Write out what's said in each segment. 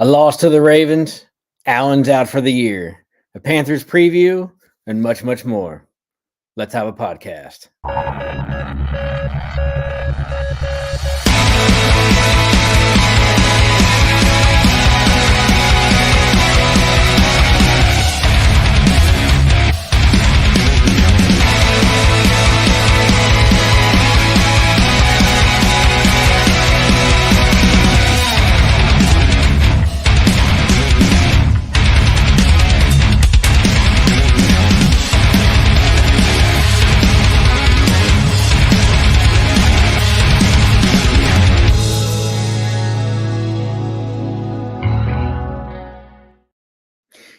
A loss to the Ravens, Allen's out for the year, a Panthers preview, and much, much more. Let's have a podcast.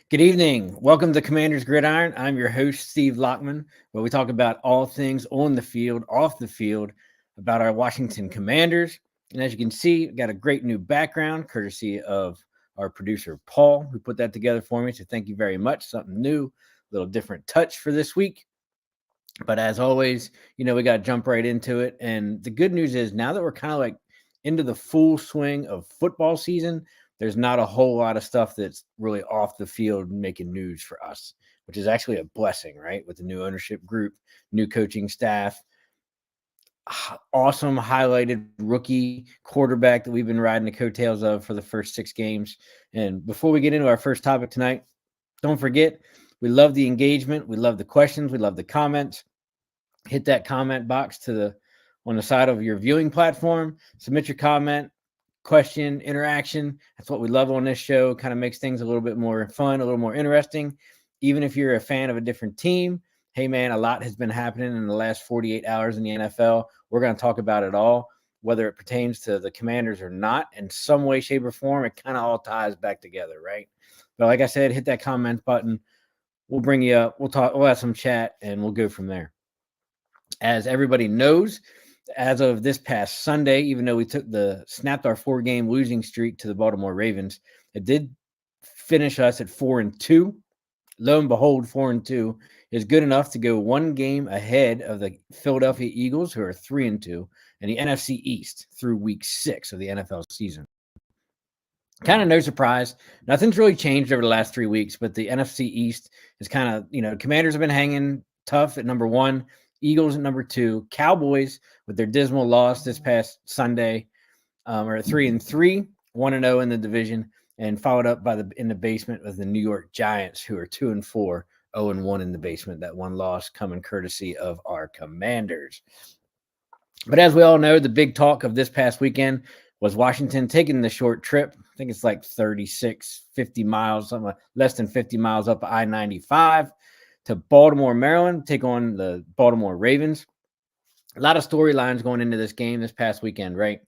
Good evening. Welcome to Commander's Gridiron. I'm your host, Steve Lockman, where we talk about all things on the field, off the field, about our Washington Commanders. And as you can see, we've got a great new background, courtesy of our producer, Paul, who put that together for me. So thank you very much. Something new, a little different touch for this week. But as always, we got to jump right into it. And the good news is now that we're kind of like into the full swing of football season, there's not a whole lot of stuff that's really off the field making news for us, which is actually a blessing, right? With the new ownership group, new coaching staff, awesome highlighted rookie quarterback that we've been riding the coattails of for the first 6 games. And before we get into our first topic tonight, don't forget, we love the engagement. We love the questions. We love the comments. Hit that comment box on the side of your viewing platform. Submit your comment, question, interaction. That's what we love on this show. Kind of makes things a little bit more fun, a little more interesting. Even if you're a fan of a different team, hey man, a lot has been happening in the last 48 hours in the NFL. We're going to talk about it all, whether it pertains to the Commanders or not. In some way, shape, or form, it kind of all ties back together, right? But like I said, hit that comment button. We'll bring you up. We'll talk. We'll have some chat, and we'll go from there. As everybody knows, as of this past Sunday, even though we snapped our 4-game losing streak to the Baltimore Ravens, it did finish us at 4-2. Lo and behold, 4-2 is good enough to go 1 game ahead of the Philadelphia Eagles, who are 3-2, and the NFC East through week 6 of the NFL season. Kind of no surprise. Nothing's really changed over the last 3 weeks, but the NFC East is kind of, Commanders have been hanging tough at number 1. Eagles at number 2, Cowboys with their dismal loss this past Sunday are at 3-3, 1-0 in the division, and followed up by in the basement with the New York Giants, who are 2-4, 0-1 in the basement. That one loss coming courtesy of our Commanders. But as we all know, the big talk of this past weekend was Washington taking the short trip. I think it's like 50 miles, something less than 50 miles up I-95. To Baltimore, Maryland, take on the Baltimore Ravens. A lot of storylines going into this game this past weekend, right?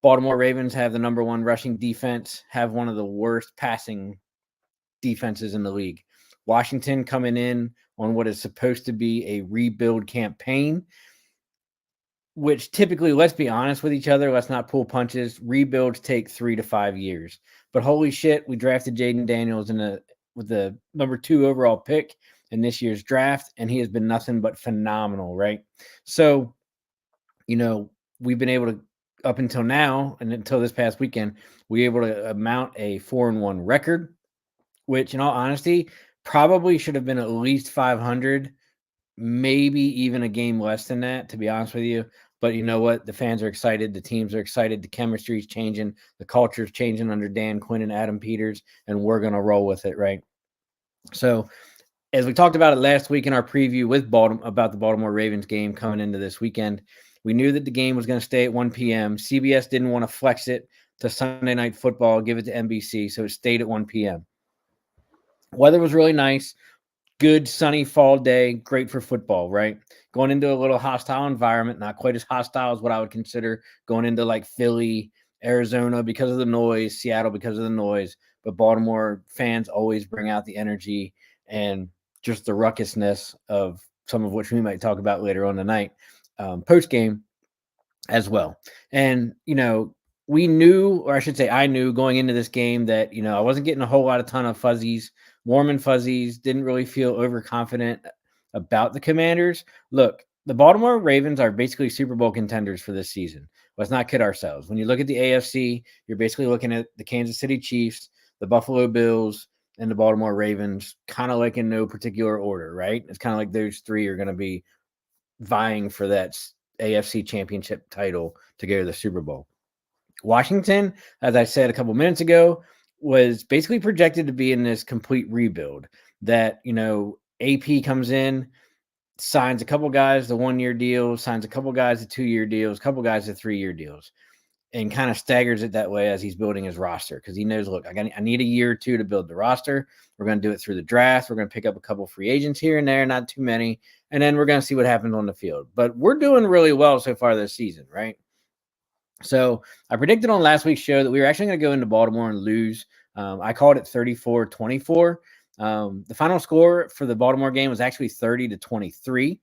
Baltimore Ravens have the number 1 rushing defense, have one of the worst passing defenses in the league. Washington coming in on what is supposed to be a rebuild campaign, which typically, let's be honest with each other, let's not pull punches. Rebuilds take 3 to 5 years. But holy shit, we drafted Jayden Daniels with the number 2 overall pick in this year's draft, and he has been nothing but phenomenal, right? So, we've been able to, up until now, and until this past weekend, we were able to mount a 4-1 record, which, in all honesty, probably should have been at least 500, maybe even a game less than that, to be honest with you. But you know what? The fans are excited. The teams are excited. The chemistry is changing. The culture is changing under Dan Quinn and Adam Peters, and we're going to roll with it, right? So, as we talked about it last week in our preview with about the Baltimore Ravens game coming into this weekend, we knew that the game was going to stay at 1 p.m. CBS didn't want to flex it to Sunday Night Football, give it to NBC, so it stayed at 1 p.m. Weather was really nice. Good sunny fall day, great for football, right? Going into a little hostile environment, not quite as hostile as what I would consider going into like Philly, Arizona because of the noise, Seattle because of the noise, but Baltimore fans always bring out the energy and just the ruckusness of some of which we might talk about later on tonight, post-game as well. And, we knew, or I should say I knew going into this game that, I wasn't getting a whole lot of ton of fuzzies, warm and fuzzies, didn't really feel overconfident about the Commanders. Look, the Baltimore Ravens are basically Super Bowl contenders for this season. Let's not kid ourselves. When you look at the AFC, you're basically looking at the Kansas City Chiefs, the Buffalo Bills, and the Baltimore Ravens, kind of like in no particular order, right? It's kind of like those three are going to be vying for that AFC championship title to go to the Super Bowl. Washington, as I said a couple minutes ago, was basically projected to be in this complete rebuild that, AP comes in, signs a couple guys to 1-year deals, signs a couple guys to 2-year deals, a couple guys to 3-year deals, and kind of staggers it that way as he's building his roster because he knows, look, I need a year or two to build the roster. We're going to do it through the draft. We're going to pick up a couple free agents here and there, not too many, and then we're going to see what happens on the field. But we're doing really well so far this season, right? So I predicted on last week's show that we were actually going to go into Baltimore and lose. I called it 34-24. The final score for the Baltimore game was actually 30-23.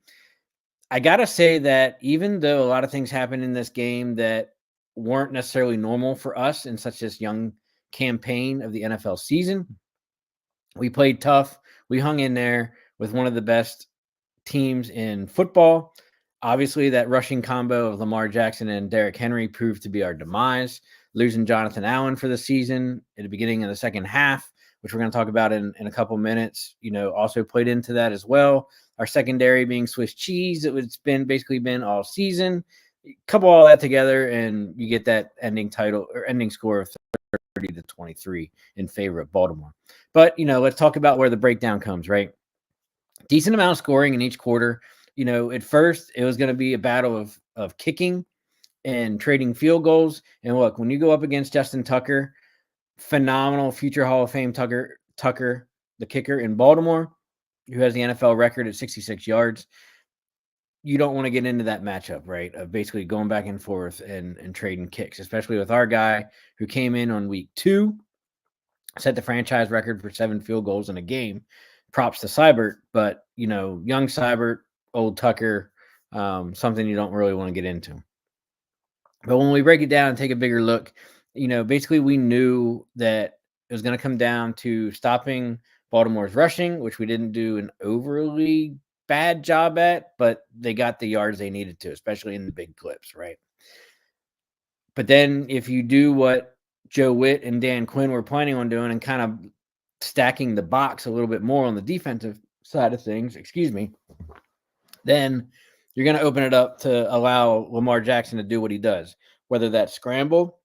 I got to say that even though a lot of things happened in this game that weren't necessarily normal for us in such this young campaign of the NFL season, we played tough. We hung in there with one of the best teams in football. Obviously, that rushing combo of Lamar Jackson and Derrick Henry proved to be our demise. Losing Jonathan Allen for the season at the beginning of the second half, which we're going to talk about in a couple minutes, also played into that as well. Our secondary being Swiss cheese, it's basically been all season. Couple all that together, and you get that ending score of 30-23 in favor of Baltimore. But, let's talk about where the breakdown comes, right? Decent amount of scoring in each quarter. At first it was going to be a battle of kicking and trading field goals. And look, when you go up against Justin Tucker, phenomenal future Hall of Fame Tucker, the kicker in Baltimore, who has the NFL record at 66 yards, you don't want to get into that matchup, right? Of basically going back and forth and trading kicks, especially with our guy who came in on week 2, set the franchise record for 7 field goals in a game. Props to Seibert, but young Seibert, old Tucker, something you don't really want to get into. But when we break it down and take a bigger look, basically we knew that it was going to come down to stopping Baltimore's rushing, which we didn't do an overly bad job at, but they got the yards they needed to, especially in the big clips, right? But then if you do what Joe Witt and Dan Quinn were planning on doing and kind of stacking the box a little bit more on the defensive side of things, then you're going to open it up to allow Lamar Jackson to do what he does, whether that's scramble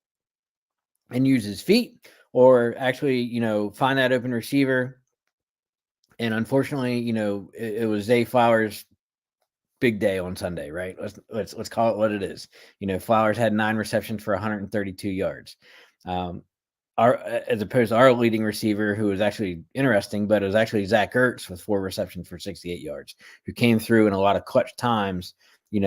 and use his feet or actually, find that open receiver. And unfortunately, it was Zay Flowers' big day on Sunday, right? Let's call it what it is. Flowers had 9 receptions for 132 yards. As opposed to our leading receiver, who was actually interesting, but it was actually Zach Ertz with 4 receptions for 68 yards, who came through in a lot of clutch times,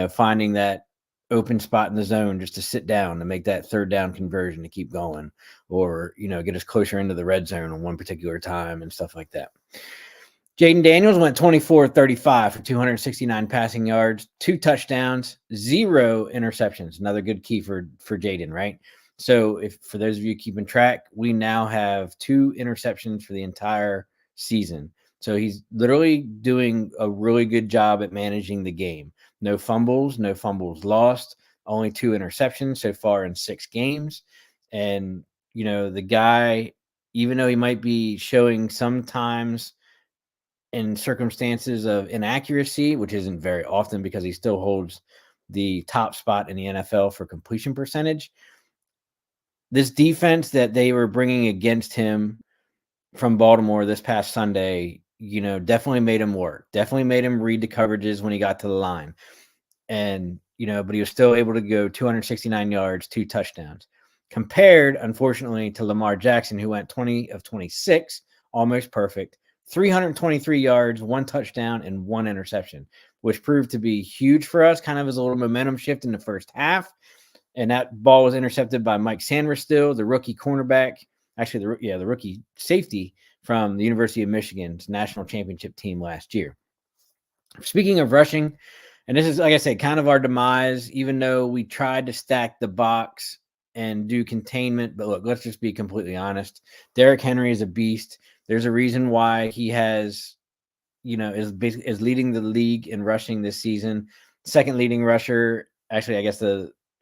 finding that open spot in the zone just to sit down to make that third down conversion to keep going, or, get us closer into the red zone on one particular time and stuff like that. Jayden Daniels went 24-35 for 269 passing yards, 2 touchdowns, 0 interceptions. Another good key for Jayden, right? So if for those of you keeping track, we now have 2 interceptions for the entire season. So he's literally doing a really good job at managing the game. No fumbles lost, only 2 interceptions so far in 6 games. And, the guy, even though he might be showing sometimes in circumstances of inaccuracy, which isn't very often because he still holds the top spot in the NFL for completion percentage, this defense that they were bringing against him from Baltimore this past Sunday, definitely made him work, definitely made him read the coverages when he got to the line. And, but he was still able to go 269 yards, 2 touchdowns, compared, unfortunately, to Lamar Jackson, who went 20 of 26, almost perfect, 323 yards, 1 touchdown, and 1 interception, which proved to be huge for us, kind of as a little momentum shift in the first half. And that ball was intercepted by Mike Sanders, the rookie cornerback, actually the rookie safety from the University of Michigan's national championship team last year. Speaking of rushing, and this is, like I said, kind of our demise, even though we tried to stack the box and do containment. But look, let's just be completely honest. Derrick Henry is a beast. There's a reason why he has, is leading the league in rushing this season. Second leading rusher, actually, I guess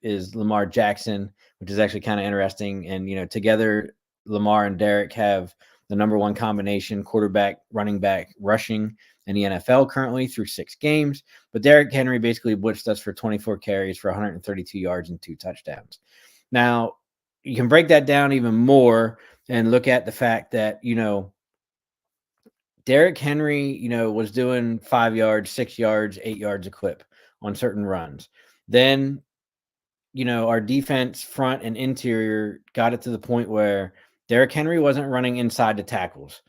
is Lamar Jackson, which is actually kind of interesting. And together, Lamar and Derek have the number one combination quarterback, running back, rushing in the NFL currently through 6 games. But Derrick Henry basically blitzed us for 24 carries for 132 yards and 2 touchdowns. Now, you can break that down even more and look at the fact that, Derrick Henry, was doing 5 yards, 6 yards, 8 yards a clip on certain runs. Then, our defense, front and interior, got it to the point where Derrick Henry wasn't running inside the tackles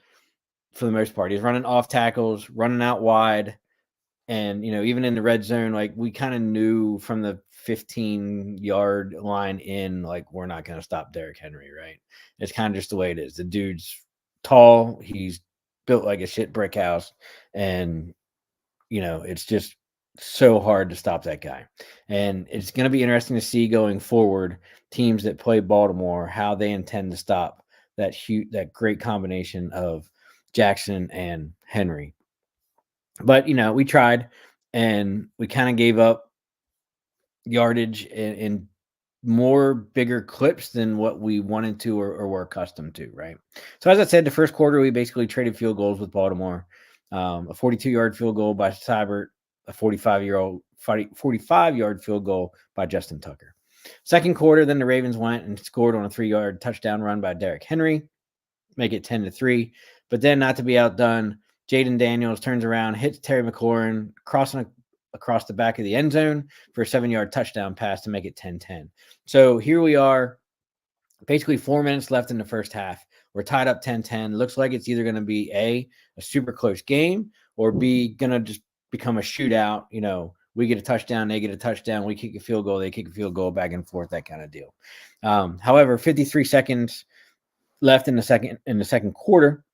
for the most part. He's running off tackles, running out wide. And, even in the red zone, like we kind of knew from the 15-yard line in, like, we're not going to stop Derrick Henry, right? It's kind of just the way it is. The dude's tall. He's built like a shit brick house. And, it's just so hard to stop that guy. And it's going to be interesting to see going forward teams that play Baltimore, how they intend to stop that great combination of Jackson and Henry. But, we tried and we kind of gave up yardage in more bigger clips than what we wanted to or were accustomed to, right? So as I said, the first quarter, we basically traded field goals with Baltimore. A 42-yard field goal by Seibert, a 45-yard field goal by Justin Tucker. Second quarter, then the Ravens went and scored on a 3-yard touchdown run by Derrick Henry, make it 10-3. But then, not to be outdone, Jayden Daniels turns around, hits Terry McLaurin, crossing across the back of the end zone for a 7-yard touchdown pass to make it 10-10. So here we are, basically 4 minutes left in the first half. We're tied up 10-10. Looks like it's either going to be a super close game, or B, going to just become a shootout. We get a touchdown, they get a touchdown, we kick a field goal, they kick a field goal, back and forth, that kind of deal. However, 53 seconds left in the second quarter.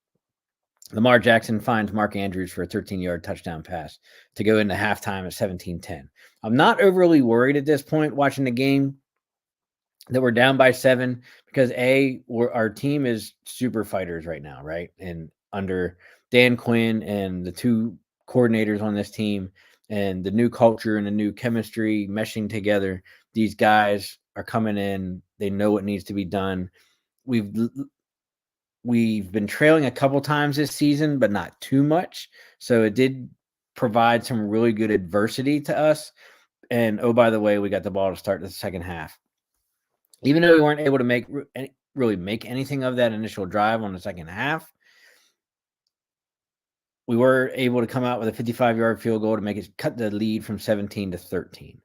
Lamar Jackson finds Mark Andrews for a 13-yard touchdown pass to go into halftime at 17-10. I'm not overly worried at this point watching the game that we're down by 7 because our team is super fighters right now, right? And under Dan Quinn and the 2 coordinators on this team and the new culture and the new chemistry meshing together, these guys are coming in. They know what needs to be done. We've been trailing a couple times this season, but not too much. So it did provide some really good adversity to us. And, oh, by the way, we got the ball to start the second half. Even though we weren't able to really make anything of that initial drive on the second half, we were able to come out with a 55-yard field goal to cut the lead from 17-13.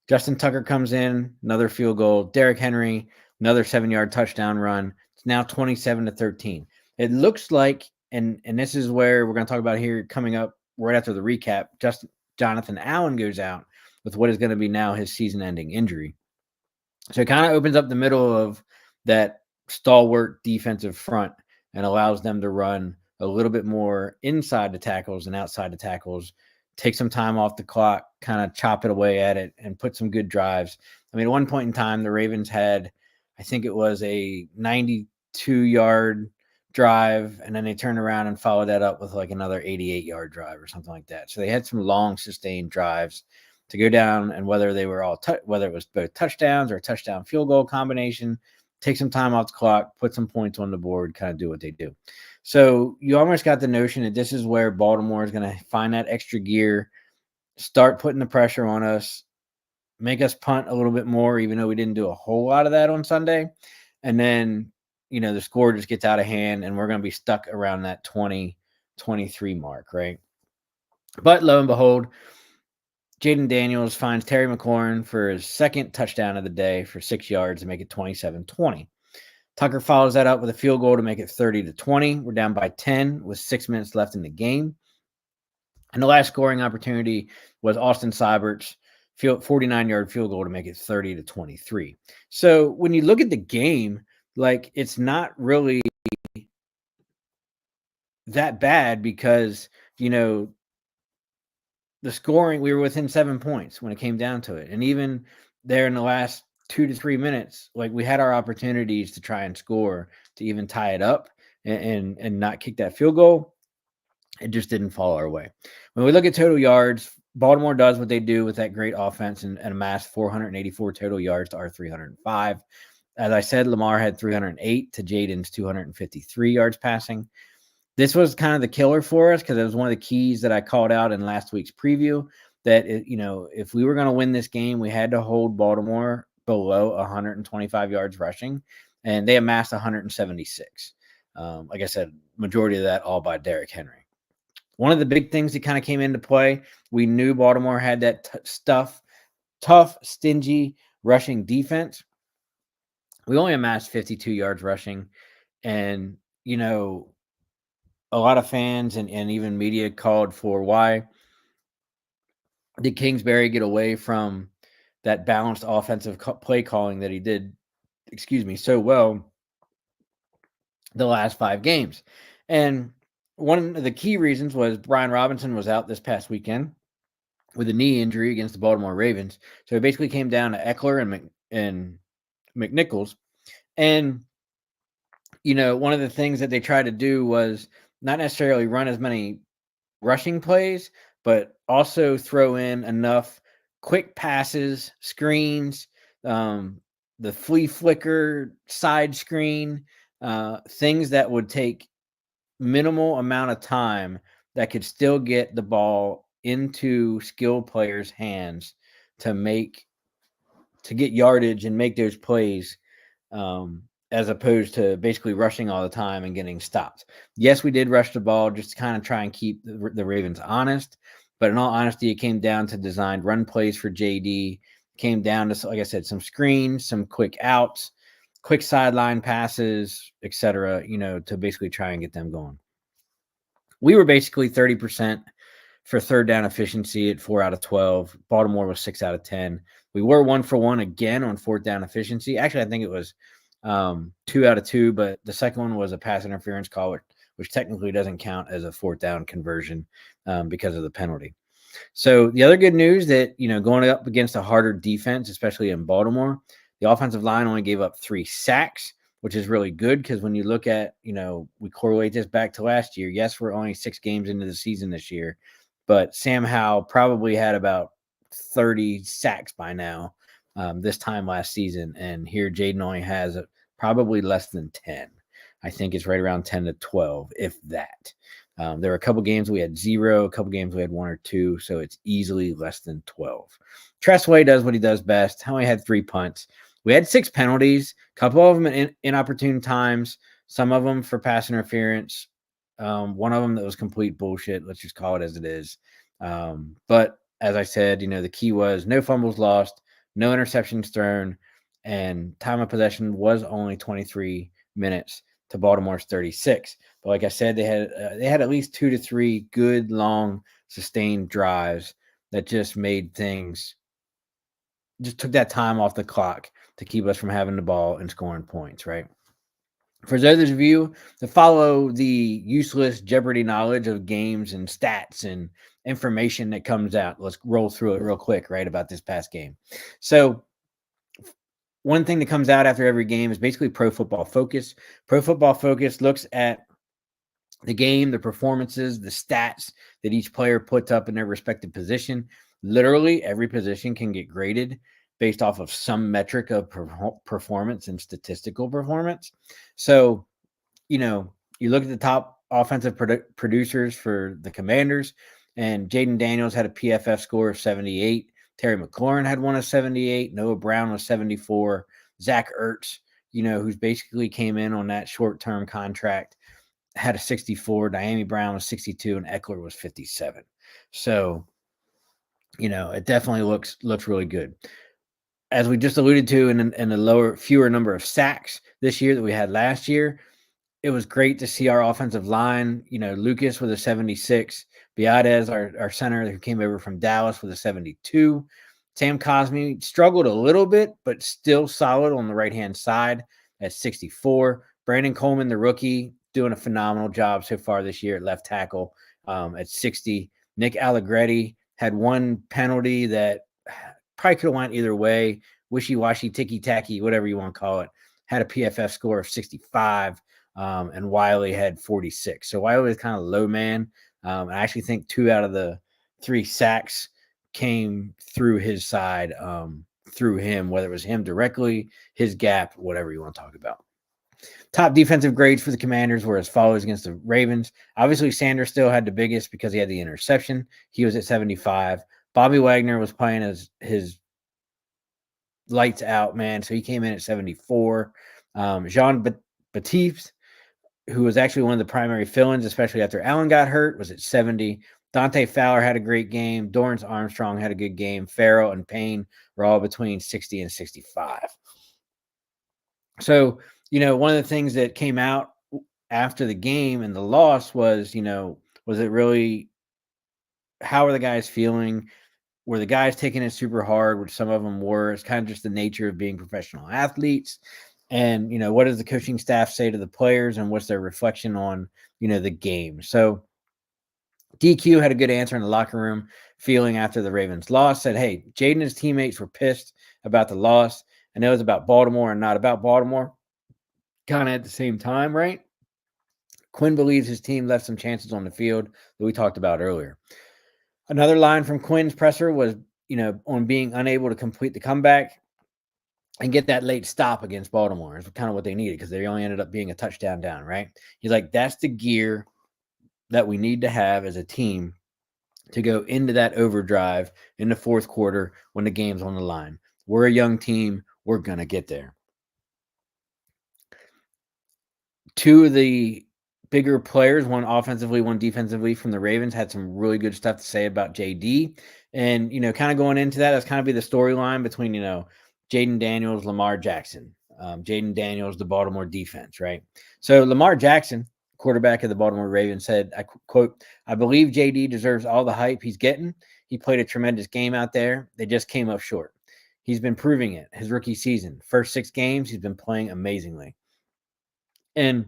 Justin Tucker comes in, another field goal. Derrick Henry, another 7-yard touchdown run. It's now 27-13. It looks like, and this is where we're going to talk about here coming up right after the recap, Jonathan Allen goes out with what is going to be now his season-ending injury. So it kind of opens up the middle of that stalwart defensive front and allows them to run a little bit more inside the tackles and outside the tackles, take some time off the clock, kind of chop it away at it, and put some good drives. I mean, at one point in time, the Ravens had, I think it was a 92-yard drive, and then they turned around and followed that up with like another 88-yard drive or something like that. So they had some long, sustained drives to go down, and whether they were whether it was both touchdowns or a touchdown field goal combination, take some time off the clock, put some points on the board, kind of do what they do. So you almost got the notion that this is where Baltimore is going to find that extra gear, start putting the pressure on us, make us punt a little bit more, even though we didn't do a whole lot of that on Sunday. And then, the score just gets out of hand, and we're going to be stuck around that 20-23 mark, right? But lo and behold, Jayden Daniels finds Terry McLaurin for his second touchdown of the day for 6 yards to make it 27-20. Tucker follows that up with a field goal to make it 30-20. We're down by 10 with 6 minutes left in the game. And the last scoring opportunity was Austin Seibert's 49-yard field goal to make it 30-23. So when you look at the game, like, it's not really that bad because, the scoring, we were within 7 points when it came down to it. And even there in the last 2 to 3 minutes, like, we had our opportunities to try and score to even tie it up and not kick that field goal. It just didn't fall our way. When we look at total yards, Baltimore does what they do with that great offense and amassed 484 total yards to our 305. As I said, Lamar had 308 to Jayden's 253 yards passing. This was kind of the killer for us because it was one of the keys that I called out in last week's preview that, if we were going to win this game, we had to hold Baltimore below 125 yards rushing, and they amassed 176. Like I said, majority of that all by Derrick Henry. One of the big things that kind of came into play, we knew Baltimore had that tough, stingy rushing defense. We only amassed 52 yards rushing, and, a lot of fans and even media called for why did Kingsbury get away from that balanced offensive play calling that he did, so well the last 5 games. And one of the key reasons was Brian Robinson was out this past weekend with a knee injury against the Baltimore Ravens. So it basically came down to Eckler and McNichols. And, one of the things that they tried to do was not necessarily run as many rushing plays, but also throw in enough quick passes, screens, the flea flicker, side screen, things that would take minimal amount of time that could still get the ball into skilled players' hands to get yardage and make those plays, as opposed to basically rushing all the time and getting stopped. Yes, we did rush the ball just to kind of try and keep the Ravens honest. But in all honesty, it came down to designed run plays for JD. Came down to, like I said, some screens, some quick outs, quick sideline passes, etc., to basically try and get them going. We were basically 30% for third down efficiency at 4 out of 12. Baltimore was 6 out of 10. We were 1 for 1 again on fourth down efficiency. Actually, I think it was 2 out of 2, but the second one was a pass interference call, which technically doesn't count as a fourth down conversion because of the penalty. So the other good news that, going up against a harder defense, especially in Baltimore, the offensive line only gave up 3 sacks, which is really good because when you look at, we correlate this back to last year. Yes, we're only 6 games into the season this year, but Sam Howell probably had about 30 sacks by now this time last season. And here Jayden only has probably less than 10. I think it's right around 10 to 12, if that. There were a couple games we had 0, a couple games we had 1 or 2, so it's easily less than 12. Tressway does what he does best. He only had 3 punts. We had 6 penalties, a couple of them in inopportune times, some of them for pass interference, one of them that was complete bullshit. Let's just call it as it is. But as I said, the key was no fumbles lost, no interceptions thrown, and time of possession was only 23 minutes to Baltimore's 36. But like I said, they had at least 2 to 3 good, long, sustained drives that just made things, just took that time off the clock to keep us from having the ball and scoring points, right? For those of you that follow the useless Jeopardy knowledge of games and stats and information that comes out, let's roll through it real quick, right, about this past game. So one thing that comes out after every game is basically Pro Football Focus. Pro Football Focus looks at the game, the performances, the stats that each player puts up in their respective position. Literally, every position can get graded based off of some metric of performance and statistical performance. So, you look at the top offensive producers for the Commanders, and Jayden Daniels had a PFF score of 78. Terry McLaurin had one of 78. Noah Brown was 74. Zach Ertz, who's basically came in on that short-term contract, had a 64. Diami Brown was 62, and Eckler was 57. So, it definitely looks really good. As we just alluded to, in a fewer number of sacks this year that we had last year, it was great to see our offensive line. Lucas with a 76, Biades, our center who came over from Dallas, with a 72. Sam Cosmi struggled a little bit, but still solid on the right-hand side at 64. Brandon Coleman, the rookie, doing a phenomenal job so far this year at left tackle at 60. Nick Allegretti had one penalty that probably could have went either way, wishy-washy, ticky-tacky, whatever you want to call it, had a PFF score of 65, and Wiley had 46. So Wiley was kind of low man. I actually think 2 out of the 3 sacks came through his side, through him, whether it was him directly, his gap, whatever you want to talk about. Top defensive grades for the Commanders were as follows against the Ravens. Obviously, Sanders still had the biggest because he had the interception. He was at 75. Bobby Wagner was playing as his lights out, man. So he came in at 74. Jean Baptiste, who was actually one of the primary fill-ins, especially after Allen got hurt, was at 70. Dante Fowler had a great game. Dorrance Armstrong had a good game. Farrell and Payne were all between 60 and 65. So, one of the things that came out after the game and the loss was, was it really, how are the guys feeling? Were the guys taking it super hard, which some of them were? It's kind of just the nature of being professional athletes. And, what does the coaching staff say to the players, and what's their reflection on, the game? So DQ had a good answer in the locker room feeling after the Ravens loss, said, hey, Jayden and his teammates were pissed about the loss. And it was about Baltimore and not about Baltimore. Kind of at the same time, right? Quinn believes his team left some chances on the field that we talked about earlier. Another line from Quinn's presser was, on being unable to complete the comeback and get that late stop against Baltimore is kind of what they needed, because they only ended up being a touchdown down, right? He's like, that's the gear that we need to have as a team to go into that overdrive in the fourth quarter when the game's on the line. We're a young team. We're going to get there. Two of the bigger players, one offensively, one defensively, from the Ravens, had some really good stuff to say about JD. And, kind of going into that, that's kind of be the storyline between, Jayden Daniels, Lamar Jackson. Jayden Daniels, the Baltimore defense, right? So Lamar Jackson, quarterback of the Baltimore Ravens, said, I quote, I believe JD deserves all the hype he's getting. He played a tremendous game out there. They just came up short. He's been proving it his rookie season. First 6 games, he's been playing amazingly. And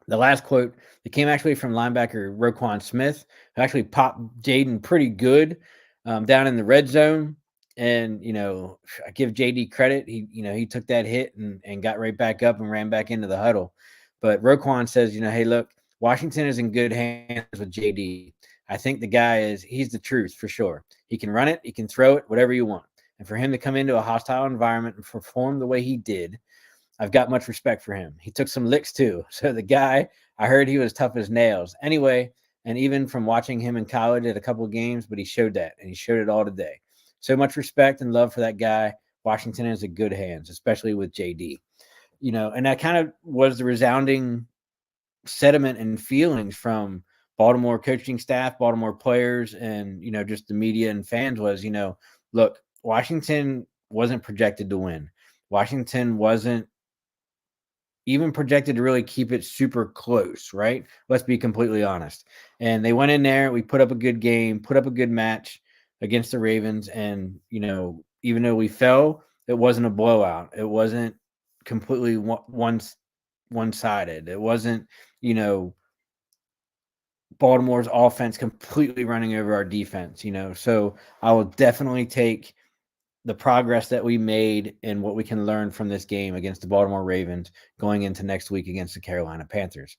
the last quote that came actually from linebacker Roquan Smith, who actually popped Jayden pretty good down in the red zone. And, I give JD credit. He took that hit and got right back up and ran back into the huddle. But Roquan says, hey, look, Washington is in good hands with JD. I think the guy he's the truth for sure. He can run it. He can throw it, whatever you want. And for him to come into a hostile environment and perform the way he did, I've got much respect for him. He took some licks too. So the guy, I heard he was tough as nails. Anyway, and even from watching him in college at a couple of games, but he showed that, and he showed it all today. So much respect and love for that guy. Washington is in good hands, especially with JD. And that kind of was the resounding sentiment and feelings from Baltimore coaching staff, Baltimore players, and, just the media and fans was, look, Washington wasn't projected to win. Washington wasn't even projected to really keep it super close, right? Let's be completely honest. And they went in there, we put up a good game, put up a good match against the Ravens. And, even though we fell, it wasn't a blowout. It wasn't completely one-sided. It wasn't, Baltimore's offense completely running over our defense, So I will definitely take the progress that we made and what we can learn from this game against the Baltimore Ravens going into next week against the Carolina Panthers.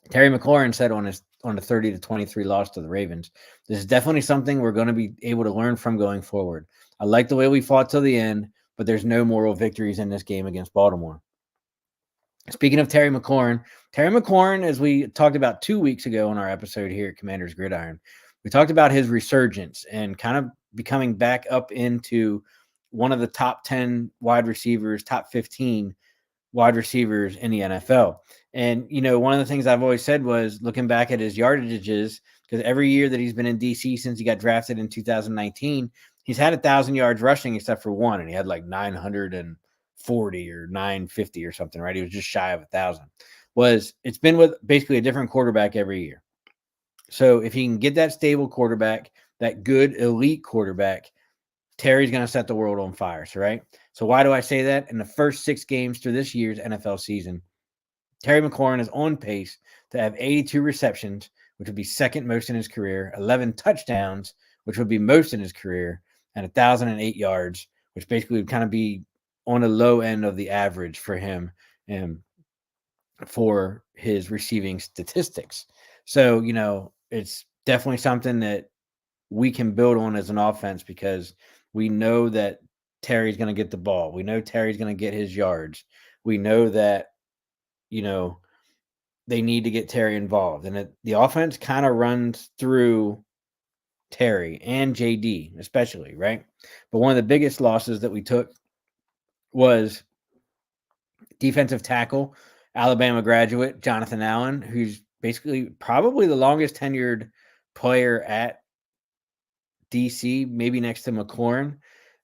Terry McLaurin said on the 30-23 loss to the Ravens, this is definitely something we're going to be able to learn from going forward. I like the way we fought till the end, but there's no moral victories in this game against Baltimore. Speaking of Terry McLaurin, as we talked about 2 weeks ago on our episode here at Commander's Gridiron, we talked about his resurgence and kind of becoming back up into one of the top 10 wide receivers, top 15 wide receivers in the NFL. And, one of the things I've always said was, looking back at his yardages, because every year that he's been in DC since he got drafted in 2019, he's had 1,000 yards rushing except for one, and he had like 940 or 950 or something, right? He was just shy of 1,000. It's been with basically a different quarterback every year. So if he can get that stable quarterback, that good elite quarterback, Terry's going to set the world on fire, right? So why do I say that? In the first 6 games through this year's NFL season, Terry McLaurin is on pace to have 82 receptions, which would be second most in his career, 11 touchdowns, which would be most in his career, and 1,008 yards, which basically would kind of be on the low end of the average for him and for his receiving statistics. So, it's definitely something that we can build on as an offense because we know that Terry's going to get the ball. We know Terry's going to get his yards. We know that, you know, they need to get Terry involved. And the offense kind of runs through Terry and JD, especially, right? But one of the biggest losses that we took was defensive tackle, Alabama graduate, Jonathan Allen, who's basically probably the longest tenured player at DC, maybe next to McLaurin.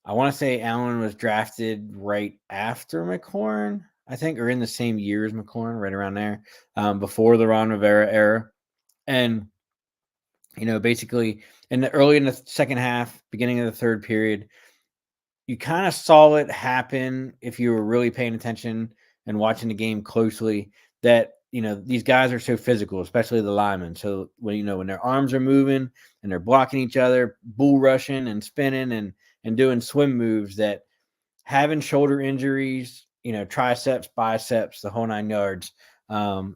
I want to say Allen was drafted right after McLaurin, I think, or in the same year as McLaurin, right around there, before the Ron Rivera era. And, you know, basically early in the second half, beginning of the third period, you kind of saw it happen if you were really paying attention and watching the game closely that, you know, these guys are so physical, especially the linemen. So when, you know, when their arms are moving and they're blocking each other, bull rushing and spinning and doing swim moves, that having shoulder injuries, you know, triceps, biceps, the whole 9 yards,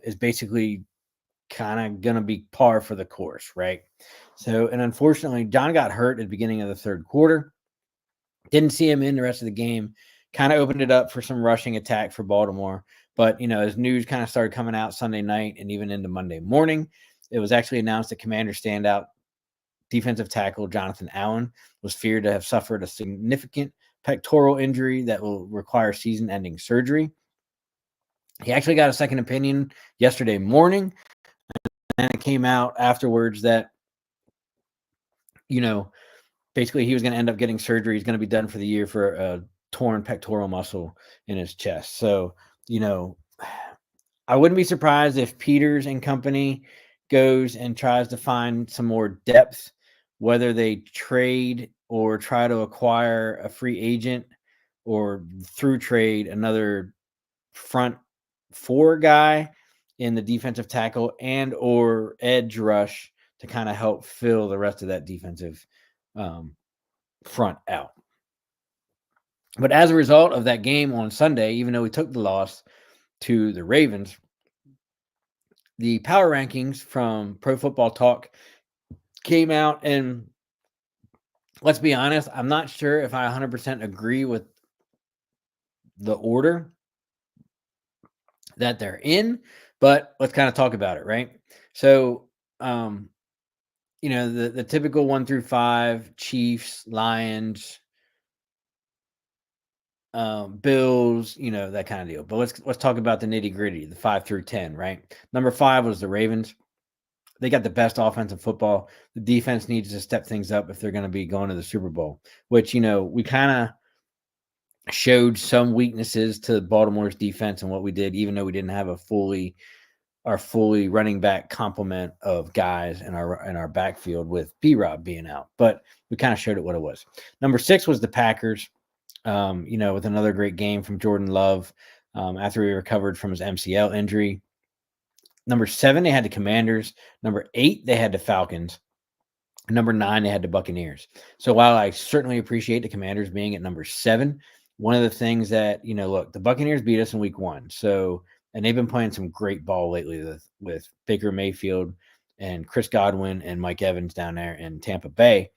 is basically kind of going to be par for the course. Right. So, and unfortunately, John got hurt at the beginning of the third quarter. Didn't see him in the rest of the game. Kind of opened it up for some rushing attack for Baltimore. But, you know, as news kind of started coming out Sunday night and even into Monday morning, it was actually announced that Commander standout defensive tackle Jonathan Allen was feared to have suffered a significant pectoral injury that will require season-ending surgery. He actually got a second opinion yesterday morning, and it came out afterwards that, you know, basically he was going to end up getting surgery. He's going to be done for the year for a torn pectoral muscle in his chest. So, you know, I wouldn't be surprised if Peters and company goes and tries to find some more depth, whether they trade or try to acquire a free agent or through trade another front four guy in the defensive tackle and or edge rush to kind of help fill the rest of that defensive front out. But as a result of that game on Sunday, even though we took the loss to the Ravens, the power rankings from Pro Football Talk came out, and let's be honest, I'm not sure if I 100% agree with the order that they're in, but let's kind of talk about it, right? So, you know, the typical 1 through 5, Chiefs, Lions, Bills, you know, that kind of deal. But let's talk about the nitty-gritty, the 5 through 10, right? Number 5 was the Ravens. They got the best offensive football. The defense needs to step things up if they're going to be going to the Super Bowl, which, you know, we kind of showed some weaknesses to Baltimore's defense and what we did, even though we didn't have our fully running back complement of guys in our backfield with B-Rob being out. But we kind of showed it what it was. Number 6 was the Packers, you know, with another great game from Jordan Love after he recovered from his MCL injury. Number 7, they had the Commanders. Number 8, they had the Falcons. Number 9, they had the Buccaneers. So while I certainly appreciate the Commanders being at number 7, one of the things that, you know, look, the Buccaneers beat us in week 1. So, and they've been playing some great ball lately with Baker Mayfield and Chris Godwin and Mike Evans down there in Tampa Bay.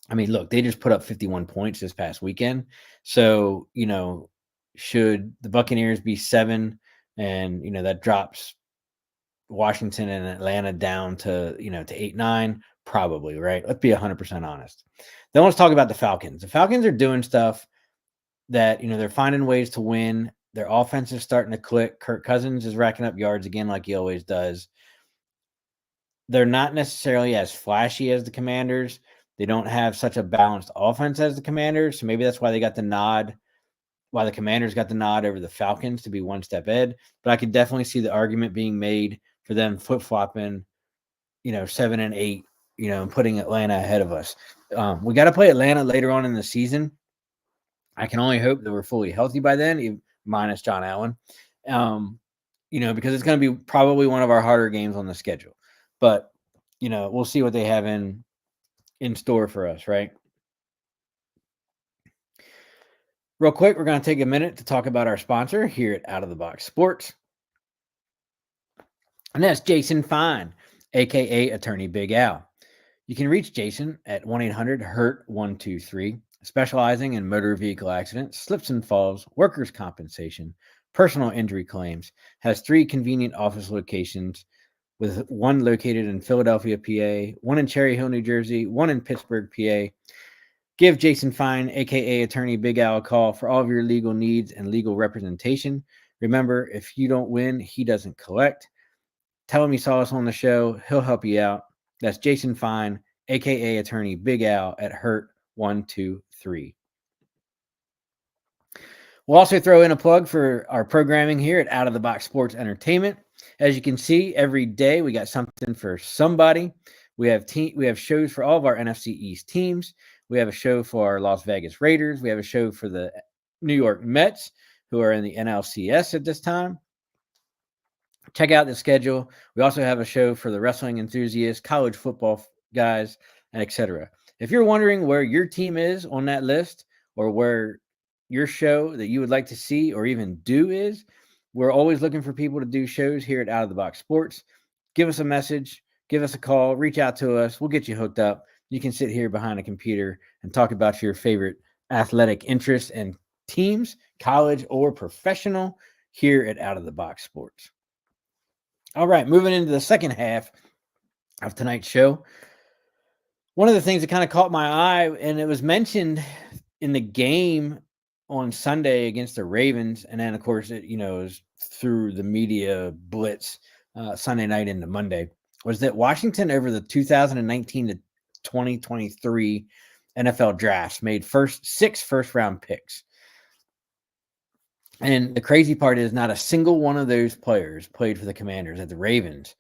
I mean, look, they just put up 51 points this past weekend. So, you know, should the Buccaneers be 7 and, you know, that drops Washington and Atlanta down to, you know, to 8-9, probably, right? Let's be 100% honest. Then let's talk about the Falcons. The Falcons are doing stuff that, you know, they're finding ways to win. Their offense is starting to click. Kirk Cousins is racking up yards again, like he always does. They're not necessarily as flashy as the Commanders. They don't have such a balanced offense as the Commanders. So maybe that's why they got the nod, why the Commanders got the nod over the Falcons to be one step ahead. But I could definitely see the argument being made for them flip-flopping, you know, 7 and 8, you know, and putting Atlanta ahead of us. We got to play Atlanta later on in the season. I can only hope that we're fully healthy by then, minus John Allen, you know, because it's going to be probably one of our harder games on the schedule. But, you know, we'll see what they have in store for us, right? Real quick, we're going to take a minute to talk about our sponsor here at Out of the Box Sports. And that's Jason Fine, a.k.a. Attorney Big Al. You can reach Jason at 1-800-HURT-123, specializing in motor vehicle accidents, slips and falls, workers' compensation, personal injury claims, has 3 convenient office locations, with one located in Philadelphia, PA, one in Cherry Hill, New Jersey, one in Pittsburgh, PA. Give Jason Fine, aka Attorney Big Al, a call for all of your legal needs and legal representation. Remember, if you don't win, he doesn't collect. Tell him you saw us on the show. He'll help you out. That's Jason Fine, aka Attorney Big Al at Hurt123. We'll also throw in a plug for our programming here at Out of the Box Sports Entertainment. As you can see, every day we got something for somebody. We have shows for all of our NFC East teams. We have a show for our Las Vegas Raiders. We have a show for the New York Mets, who are in the NLCS at this time. Check out the schedule. We also have a show for the wrestling enthusiasts, college football guys, and etc. If you're wondering where your team is on that list, or where your show that you would like to see or even do is, we're always looking for people to do shows here at Out of the Box Sports. Give us a message, give us a call, reach out to us. We'll get you hooked up. You can sit here behind a computer and talk about your favorite athletic interests and teams, college or professional, here at Out of the Box Sports. All right, moving into the second half of tonight's show. One of the things that kind of caught my eye, and it was mentioned in the game on Sunday against the Ravens, and then of course it was through the media blitz Sunday night into Monday, was that Washington over the 2019 to 2023 NFL drafts made 6 first-round picks. And the crazy part is not a single one of those players played for the Commanders at the Ravens.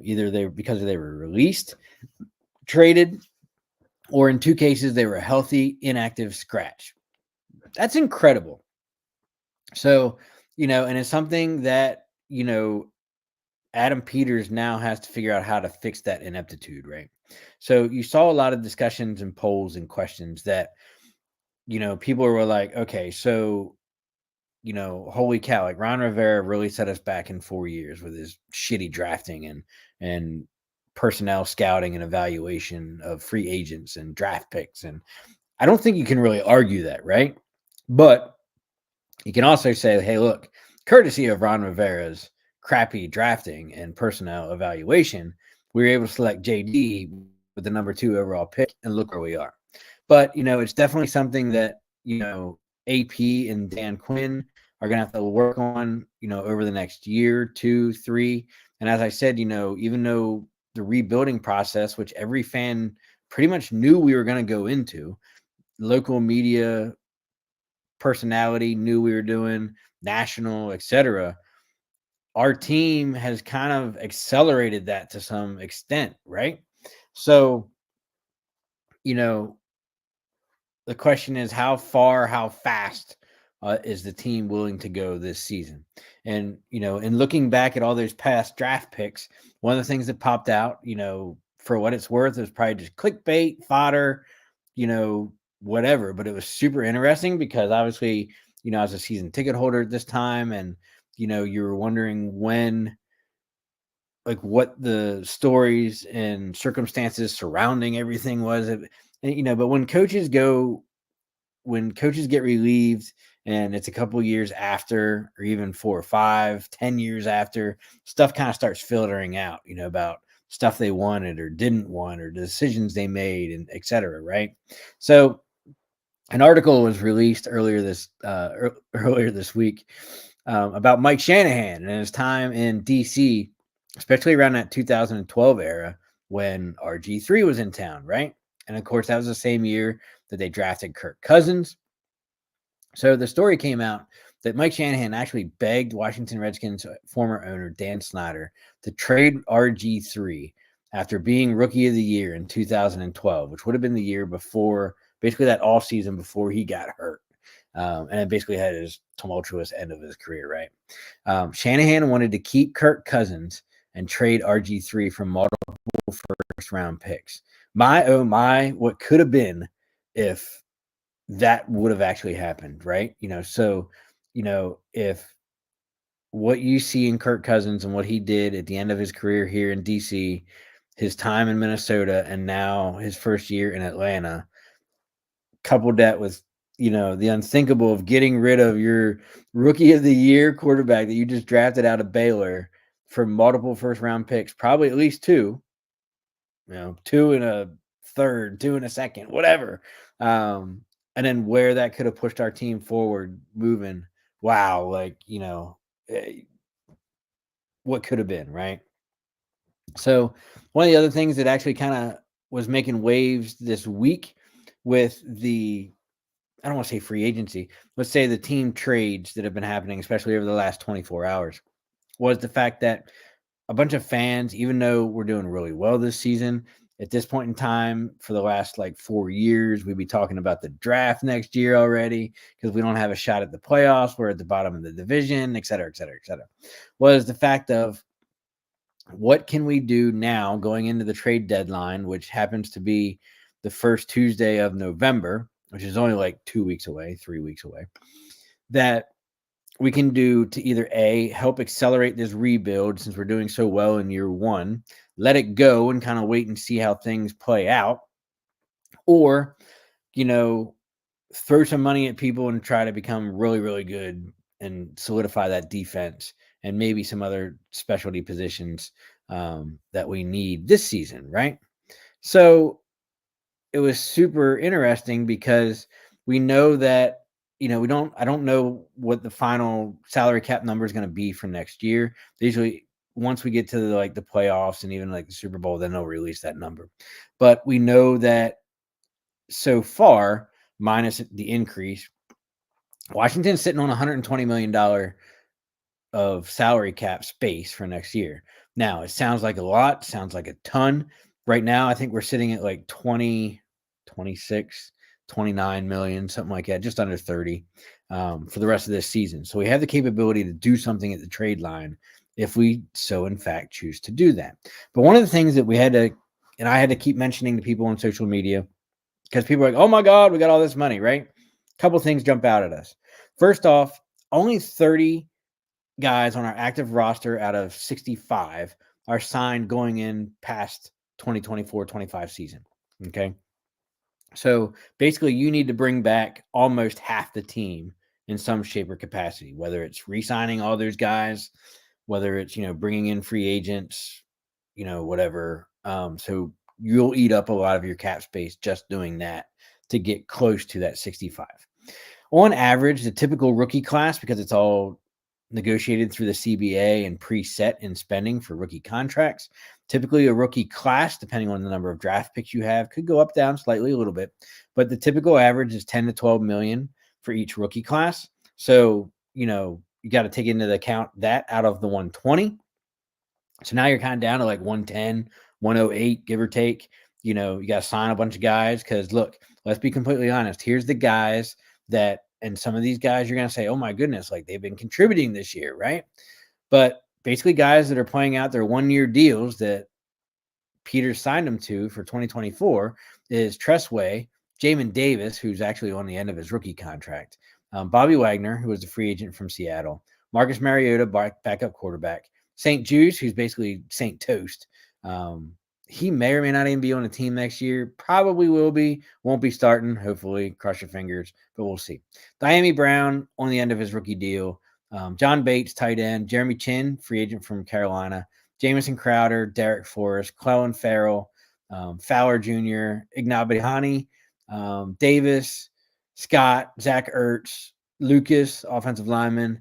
Either because they were released, traded, or in 2 cases, they were a healthy, inactive scratch. That's incredible. So, and it's something that, Adam Peters now has to figure out how to fix that ineptitude, right? So you saw a lot of discussions and polls and questions that, people were like, okay, so, holy cow, like Ron Rivera really set us back in 4 years with his shitty drafting and personnel scouting and evaluation of free agents and draft picks. And I don't think you can really argue that, right? But you can also say, hey, look, courtesy of Ron Rivera's crappy drafting and personnel evaluation, we were able to select JD with the number 2 overall pick, and look where we are. But, it's definitely something that, AP and Dan Quinn are going to have to work on, over the next year, 2, 3. And as I said, even though the rebuilding process, which every fan pretty much knew we were going to go into, local media personality knew we were doing, national, etc., our team has kind of accelerated that to some extent, right? So, the question is how fast is the team willing to go this season? And, in looking back at all those past draft picks, one of the things that popped out, for what it's worth, is probably just clickbait, fodder, whatever. But it was super interesting because obviously, I was a season ticket holder at this time, and, you were wondering what the stories and circumstances surrounding everything was. And, but when coaches get relieved and it's a couple years after, or even 4 or 5, 10 years after, stuff kind of starts filtering out, about stuff they wanted or didn't want, or decisions they made, and et cetera. Right. So an article was released earlier this week about Mike Shanahan and his time in DC, especially around that 2012 era when RG3 was in town, right? And of course, that was the same year that they drafted Kirk Cousins. So the story came out that Mike Shanahan actually begged Washington Redskins former owner Dan Snyder to trade RG3 after being Rookie of the Year in 2012, which would have been the year before, basically that off season before he got hurt. And it basically had his tumultuous end of his career, right? Shanahan wanted to keep Kirk Cousins and trade RG3 for multiple first-round picks. My, oh my, what could have been if that would have actually happened, right? So, if what you see in Kirk Cousins and what he did at the end of his career here in DC, his time in Minnesota and now his first year in Atlanta, coupled that with, the unthinkable of getting rid of your rookie of the year quarterback that you just drafted out of Baylor for multiple first round picks, probably at least two, two in a third, two in a second, whatever. And then where that could have pushed our team forward moving. Wow. Like, what could have been, right? So one of the other things that actually kind of was making waves this week with the, I don't want to say free agency, let's say the team trades that have been happening, especially over the last 24 hours, was the fact that a bunch of fans, even though we're doing really well this season, at this point in time, for the last like 4 years, we'd be talking about the draft next year already because we don't have a shot at the playoffs. We're at the bottom of the division, et cetera, et cetera, et cetera. Was the fact of what can we do now going into the trade deadline, which happens to be the first Tuesday of November, which is only like 2 weeks away, 3 weeks away, that we can do to either A, help accelerate this rebuild since we're doing so well in year one, let it go and kind of wait and see how things play out, or, throw some money at people and try to become really, really good and solidify that defense and maybe some other specialty positions that we need this season, right? So it was super interesting because we know that, I don't know what the final salary cap number is going to be for next year. They usually, once we get to the playoffs and even like the Super Bowl, then they'll release that number. But we know that so far, minus the increase, Washington's sitting on $120 million of salary cap space for next year. Now, it sounds like a lot, sounds like a ton. Right now, I think we're sitting at like 20, 26, 29 million, something like that, just under 30 for the rest of this season. So we have the capability to do something at the trade line if we so in fact choose to do that. But one of the things that we had to, and I had to keep mentioning to people on social media, because people are like, oh my God, we got all this money, right? A couple things jump out at us. First off, only 30 guys on our active roster out of 65 are signed going in past 2024-25 season. Okay. So basically, you need to bring back almost half the team in some shape or capacity, whether it's re-signing all those guys, whether it's, bringing in free agents, whatever. So you'll eat up a lot of your cap space just doing that to get close to that 65. On average, the typical rookie class, because it's all negotiated through the CBA and preset in spending for rookie contracts, typically a rookie class, depending on the number of draft picks you have, could go up, down slightly a little bit, but the typical average is 10 to 12 million for each rookie class. So, you got to take into account that out of the 120. So now you're kind of down to like 110, 108, give or take. You got to sign a bunch of guys because, look, let's be completely honest. Here's the guys that, and some of these guys you're going to say, oh my goodness, like they've been contributing this year, right? But basically guys that are playing out their 1-year deals that Peter signed them to for 2024 is Tressway, Jamin Davis, who's actually on the end of his rookie contract, Bobby Wagner, who was a free agent from Seattle, Marcus Mariota, backup quarterback, St. Juice, who's basically St. Toast. He may or may not even be on the team next year. Probably will be. Won't be starting. Hopefully, cross your fingers, but we'll see. Diami Brown on the end of his rookie deal. John Bates, tight end. Jeremy Chin, free agent from Carolina. Jamison Crowder, Derek Forrest, Clellan Farrell, Fowler Jr., Ignabihani, Davis, Scott, Zach Ertz, Lucas, offensive lineman,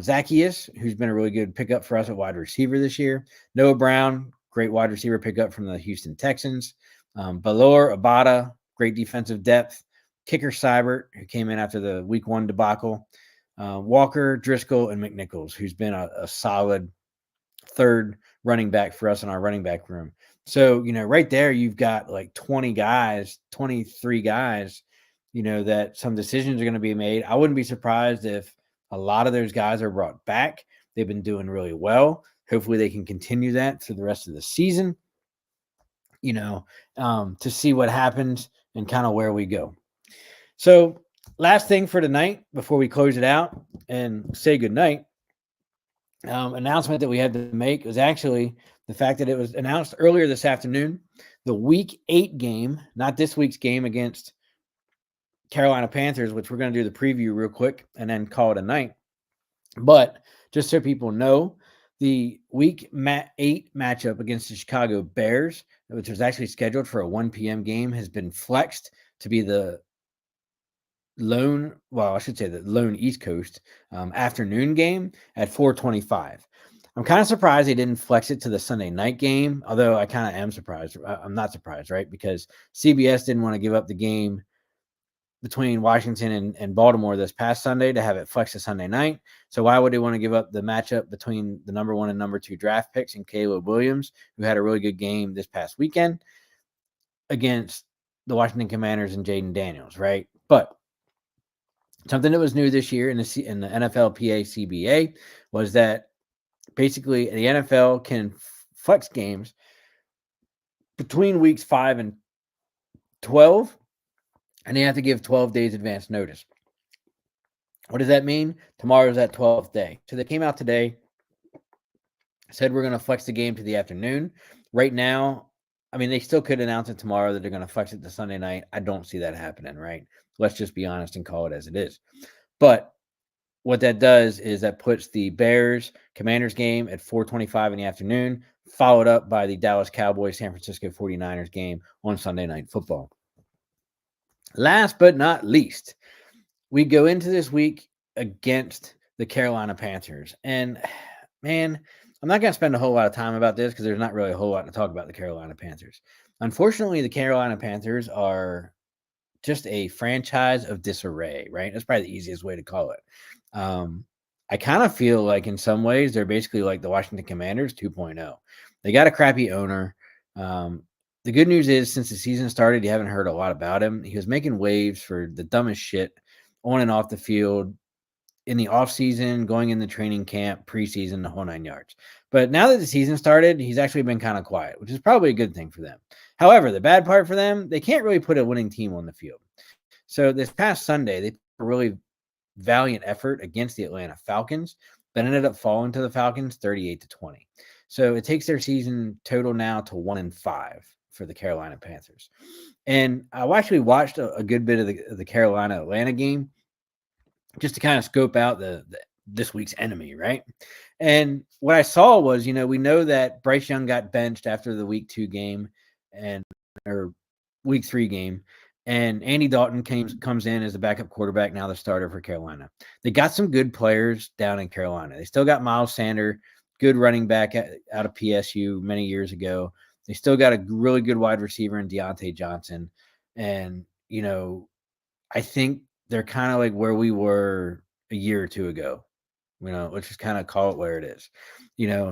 Zacchaeus, who's been a really good pickup for us at wide receiver this year. Noah Brown, great wide receiver pickup from the Houston Texans. Balor Abada, great defensive depth. Kicker Seibert, who came in after the week 1 debacle. Walker, Driscoll, and McNichols, who's been a solid third running back for us in our running back room. So, right there, you've got like 20 guys, 23 guys, that some decisions are going to be made. I wouldn't be surprised if a lot of those guys are brought back. They've been doing really well. Hopefully they can continue that through the rest of the season, to see what happens and kind of where we go. So last thing for tonight, before we close it out and say goodnight, announcement that we had to make was actually the fact that it was announced earlier this afternoon, the Week 8 game, not this week's game against Carolina Panthers, which we're going to do the preview real quick and then call it a night. But just so people know, the Week 8 matchup against the Chicago Bears, which was actually scheduled for a 1 p.m. game, has been flexed to be the lone East Coast afternoon game at 4:25. I'm kind of surprised they didn't flex it to the Sunday night game, although I kind of am surprised. I'm not surprised, right? Because CBS didn't want to give up the game between Washington and Baltimore this past Sunday to have it flex to Sunday night. So why would they want to give up the matchup between the number 1 and number 2 draft picks and Caleb Williams, who had a really good game this past weekend against the Washington Commanders and Jayden Daniels, right? But something that was new this year in the NFLPA CBA was that basically the NFL can flex games between weeks 5 and 12, and they have to give 12 days advance notice. What does that mean? Tomorrow's that 12th day. So they came out today, said we're going to flex the game to the afternoon. Right now, I mean, they still could announce it tomorrow that they're going to flex it to Sunday night. I don't see that happening, right? Let's just be honest and call it as it is. But what that does is that puts the Bears Commanders game at 4:25 in the afternoon, followed up by the Dallas Cowboys San Francisco 49ers game on Sunday Night Football. Last but not least, we go into this week against the Carolina Panthers. And man, I'm not going to spend a whole lot of time about this because there's not really a whole lot to talk about the Carolina Panthers. Unfortunately, the Carolina Panthers are just a franchise of disarray, right? That's probably the easiest way to call it. I kind of feel like in some ways they're basically like the Washington Commanders 2.0. They got a crappy owner. The good news is since the season started, you haven't heard a lot about him. He was making waves for the dumbest shit on and off the field in the offseason, going in the training camp, preseason, the whole 9 yards. But now that the season started, he's actually been kind of quiet, which is probably a good thing for them. However, the bad part for them, they can't really put a winning team on the field. So this past Sunday, they put a really valiant effort against the Atlanta Falcons, but ended up falling to the Falcons 38-20. So it takes their season total now to 1-5 for the Carolina Panthers. And I actually watched a good bit of the Carolina Atlanta game just to kind of scope out this week's enemy, right? And what I saw was, we know that Bryce Young got benched after the week 2 game or week 3 game. And Andy Dalton comes in as the backup quarterback, now the starter for Carolina. They got some good players down in Carolina. They still got Miles Sanders, good running back out of PSU many years ago. They still got a really good wide receiver in Deontay Johnson. And, I think they're kind of like where we were a year or 2 ago. Let's just kind of call it where it is.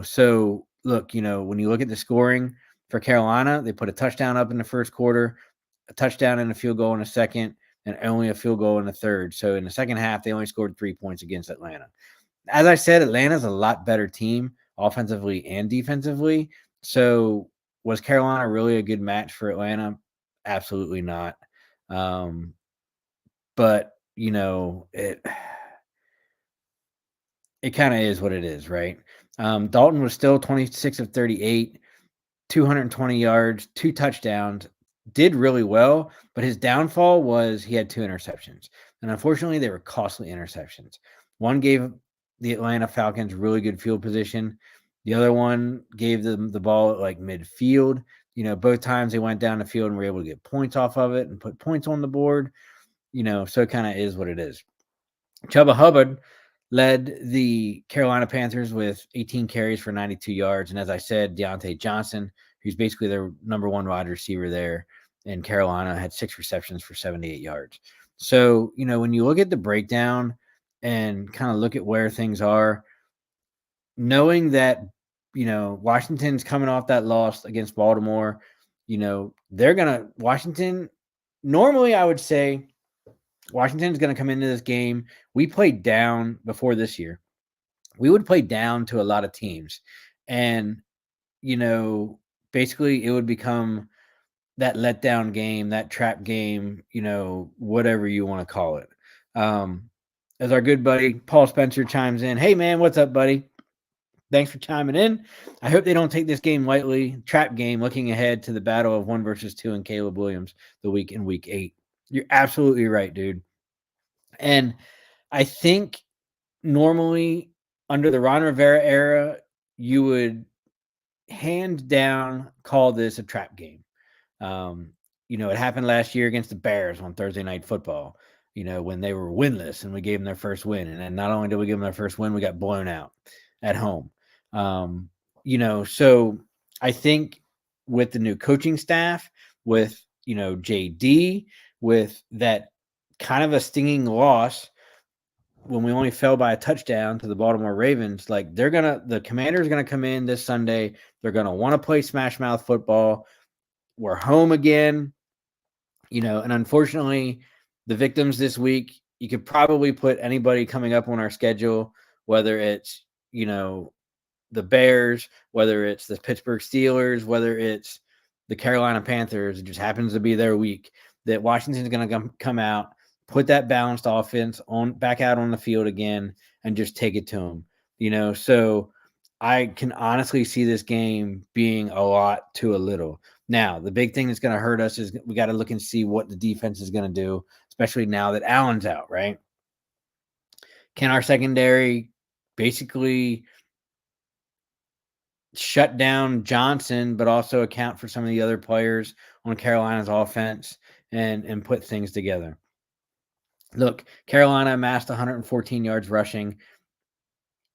So look, when you look at the scoring for Carolina, they put a touchdown up in the first quarter, a touchdown and a field goal in the second, and only a field goal in the third. So in the second half, they only scored 3 points against Atlanta. As I said, Atlanta's a lot better team offensively and defensively. So was Carolina really a good match for Atlanta? Absolutely not. But it kind of is what it is, right? Dalton was still 26 of 38, 220 yards, 2 touchdowns, did really well, but his downfall was he had 2 interceptions. And unfortunately, they were costly interceptions. One gave the Atlanta Falcons really good field position. The other one gave them the ball at like midfield. Both times they went down the field and were able to get points off of it and put points on the board. So it kind of is what it is. Chuba Hubbard led the Carolina Panthers with 18 carries for 92 yards. And as I said, Deontay Johnson, who's basically their number 1 wide receiver there in Carolina, had 6 receptions for 78 yards. So, when you look at the breakdown and kind of look at where things are, knowing that, Washington's coming off that loss against Baltimore, Washington, normally I would say Washington's going to come into this game. We played down before this year. We would play down to a lot of teams. And, basically it would become that letdown game, that trap game, whatever you want to call it. As our good buddy Paul Spencer chimes in, hey, man, what's up, buddy? Thanks for chiming in. I hope they don't take this game lightly. Trap game, looking ahead to the battle of 1 versus 2 and Caleb Williams the week in week 8. You're absolutely right, dude. And I think normally under the Ron Rivera era, you would hand down call this a trap game. It happened last year against the Bears on Thursday Night Football, when they were winless and we gave them their first win. And then not only did we give them their first win, we got blown out at home. So I think with the new coaching staff, with, JD, with that kind of a stinging loss when we only fell by a touchdown to the Baltimore Ravens, like the Commanders are going to come in this Sunday. They're going to want to play smash mouth football. We're home again, and unfortunately the victims this week, you could probably put anybody coming up on our schedule, whether it's, the Bears, whether it's the Pittsburgh Steelers, whether it's the Carolina Panthers. It just happens to be their week that Washington's going to come out, put that balanced offense back out on the field again, and just take it to them. So I can honestly see this game being a lot to a little. Now, the big thing that's going to hurt us is we got to look and see what the defense is going to do, especially now that Allen's out, right? Can our secondary basically shut down Johnson, but also account for some of the other players on Carolina's offense and put things together? Look, Carolina amassed 114 yards rushing.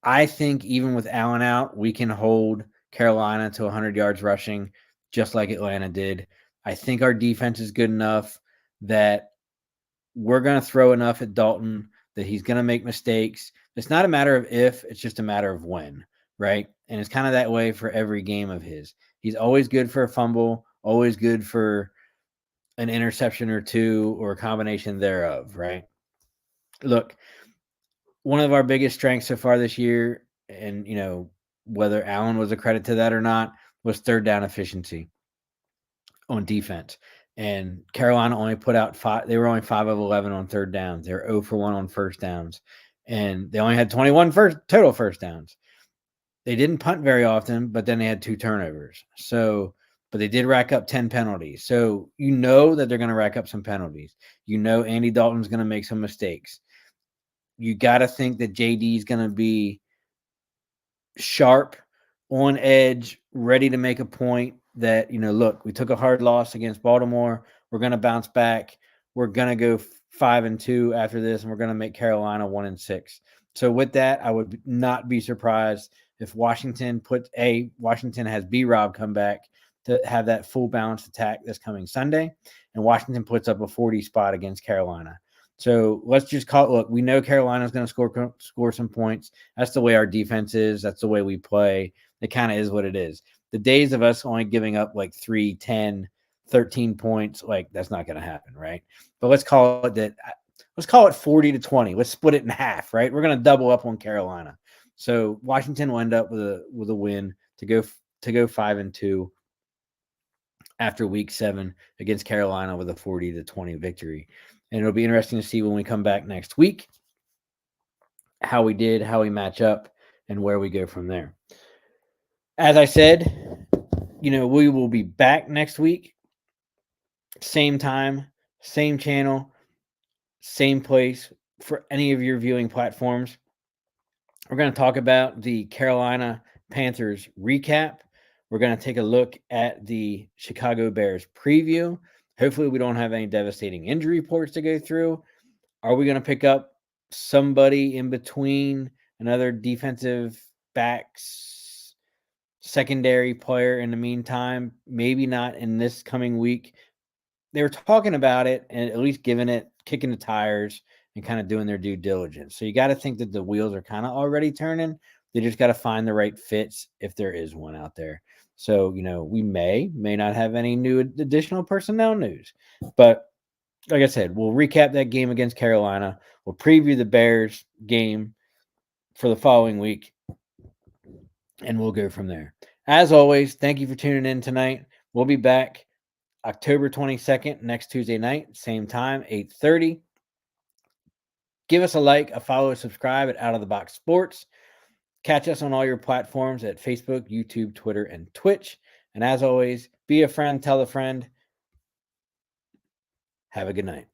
I think even with Allen out, we can hold Carolina to 100 yards rushing, just like Atlanta did. I think our defense is good enough that we're going to throw enough at Dalton that he's going to make mistakes. It's not a matter of if, it's just a matter of when, right? And it's kind of that way for every game of his. He's always good for a fumble, always good for an interception or two or a combination thereof, right? Look, one of our biggest strengths so far this year, and whether Allen was a credit to that or not, was third down efficiency on defense. And Carolina only put out 5. They were only 5 of 11 on third downs. They were 0 for 1 on first downs, and they only had 21 total first downs. They didn't punt very often, but then they had 2 turnovers. But they did rack up 10 penalties. So that they're going to rack up some penalties. Andy Dalton's going to make some mistakes. You got to think that JD is going to be sharp, on edge, ready to make a point that, look, we took a hard loss against Baltimore. We're going to bounce back. We're going to go 5-2 after this, and we're going to make Carolina 1-6. So with that, I would not be surprised if Washington has B-Rob come back to have that full balanced attack this coming Sunday, and Washington puts up a 40 spot against Carolina. So let's just call it. Look, we know Carolina's going to score some points. That's the way our defense is. That's the way we play. It kind of is what it is. The days of us only giving up like 3, 10, 13 points, like that's not going to happen, right? But let's call it that. Let's call it 40-20. Let's split it in half, right? We're going to double up on Carolina. So Washington will end up with a win to go 5-2 after week 7 against Carolina with a 40-20 victory. And it'll be interesting to see when we come back next week how we did, how we match up, and where we go from there. As I said, we will be back next week. Same time, same channel, same place for any of your viewing platforms. We're going to talk about the Carolina Panthers recap. We're going to take a look at the Chicago Bears preview. Hopefully we don't have any devastating injury reports to go through. Are we going to pick up somebody in between, another defensive backs, secondary player in the meantime? Maybe not in this coming week. They were talking about it and at least kicking the tires and kind of doing their due diligence. So you got to think that the wheels are kind of already turning. They just got to find the right fits if there is one out there. So, we may not have any new additional personnel news. But like I said, we'll recap that game against Carolina. We'll preview the Bears game for the following week. And we'll go from there. As always, thank you for tuning in tonight. We'll be back October 22nd, next Tuesday night, same time, 8:30. Give us a like, a follow, a subscribe at Out of the Box Sports. Catch us on all your platforms at Facebook, YouTube, Twitter, and Twitch. And as always, be a friend, tell a friend. Have a good night.